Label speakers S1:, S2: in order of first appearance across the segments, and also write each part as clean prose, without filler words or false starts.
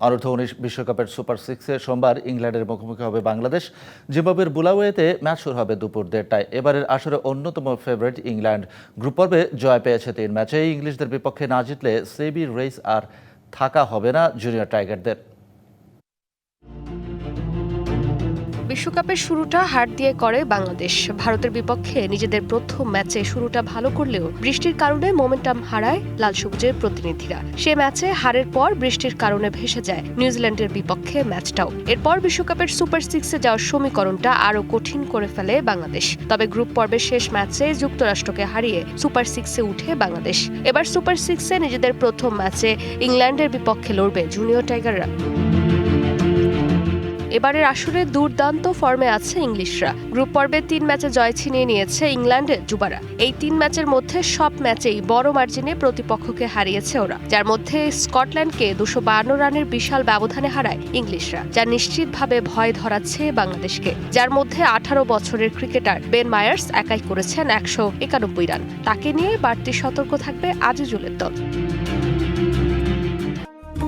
S1: অনূর্ধ্ব-19 বিশ্বকাপের সুপার সিক্সে সোমবার ইংল্যান্ডের মুখোমুখি হবে বাংলাদেশ। জিম্বাবুয়ের বুলাওয়েতে ম্যাচ শুরু হবে দুপুর 1:30টায়। এবারের আসরে অন্যতম ফেভারিট ইংল্যান্ড গ্রুপ পর্বে জয় পেয়েছে 3 ম্যাচে। ইংলিশদের বিপক্ষে না জিতলে সেবি রেস আর থাকা হবে না জুনিয়র টাইগারদের।
S2: বিশ্বকাপের শুরুটা হার দিয়ে করে বাংলাদেশ। ভারতের বিপক্ষে নিজেদের প্রথম ম্যাচে শুরুটা ভালো করলেও বৃষ্টির কারণে মোমেন্টাম হারায় লাল সবুজের প্রতিনিধিরা। সে ম্যাচে হারের পর বৃষ্টির কারণে ভেসে যায় নিউজিল্যান্ডের বিপক্ষে ম্যাচটাও। এরপর বিশ্বকাপের সুপার সিক্সে যাওয়ার সমীকরণটা আরও কঠিন করে ফেলে বাংলাদেশ। তবে গ্রুপ পর্বের শেষ ম্যাচে যুক্তরাষ্ট্রকে হারিয়ে সুপার সিক্সে উঠে বাংলাদেশ। এবার সুপার সিক্সে নিজেদের প্রথম ম্যাচে ইংল্যান্ডের বিপক্ষে লড়বে জুনিয়র টাইগাররা। এবারের আসরে দুর্দান্ত ফর্মে আছে ইংলিশরা। গ্রুপ পর্বে 3 ম্যাচে জয় ছিনিয়ে নিয়েছে ইংল্যান্ডের যুবারা। এই 3 ম্যাচের মধ্যে সব ম্যাচেই বড় মার্জিনে প্রতিপক্ষকে হারিয়েছে ওরা, যার মধ্যে স্কটল্যান্ডকে 252 রানের বিশাল ব্যবধানে হারায় ইংলিশরা, যা নিশ্চিতভাবে ভয় ধরাচ্ছে বাংলাদেশকে। যার মধ্যে 18 বছরের ক্রিকেটার বেন মায়ার্স একাই করেছেন 191 রান। তাকে নিয়ে বাড়তি সতর্ক থাকবে আজিজুলের দল।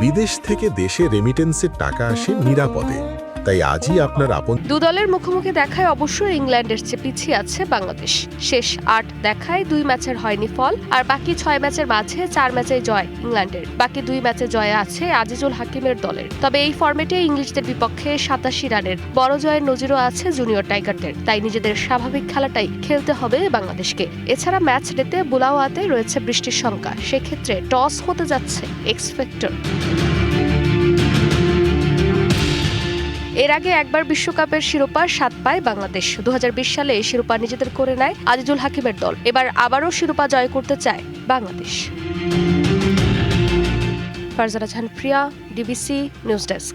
S3: বিদেশ থেকে দেশে রেমিটেন্সের টাকা আসে নিরাপদে, তাই আজই আপনার আপন
S2: দু দলের মুখোমুখি দেখায় অবশ্যই ইংল্যান্ডের চেয়ে পিছিয়ে আছে বাংলাদেশ। শেষ 8 দেখায় 2 ম্যাচের হয়নি ফল, আর বাকি 6 ম্যাচের মাঝে 4 ম্যাচে জয় ইংল্যান্ডের। বাকি 2 ম্যাচে জয়ে আছে আজিজুল হাকিমের দলের। তবে এই ফরম্যাটে ইংলিশদের বিপক্ষে 87 রানের বড় জয়ের নজিরও আছে জুনিয়র টাইগারদের। তাই নিজেদের স্বাভাবিক খেলাটাই খেলতে হবে বাংলাদেশকে। এছাড়া ম্যাচ ডেতে বুলাওয়াতে রয়েছে বৃষ্টির শঙ্কা। সেক্ষেত্রে টস হতে যাচ্ছে এক্স ফ্যাক্টর। এর আগে একবার বিশ্বকাপের শিরোপার স্বাদ পায় বাংলাদেশ। 2020 সালে এই শিরোপা নিজেদের করে নেয় আজিজুল হাকিমের দল। এবার আবারও শিরোপা জয় করতে চায় বাংলাদেশ। ফারজানা জাহান প্রিয়া, ডিবিসি নিউজ ডেস্ক।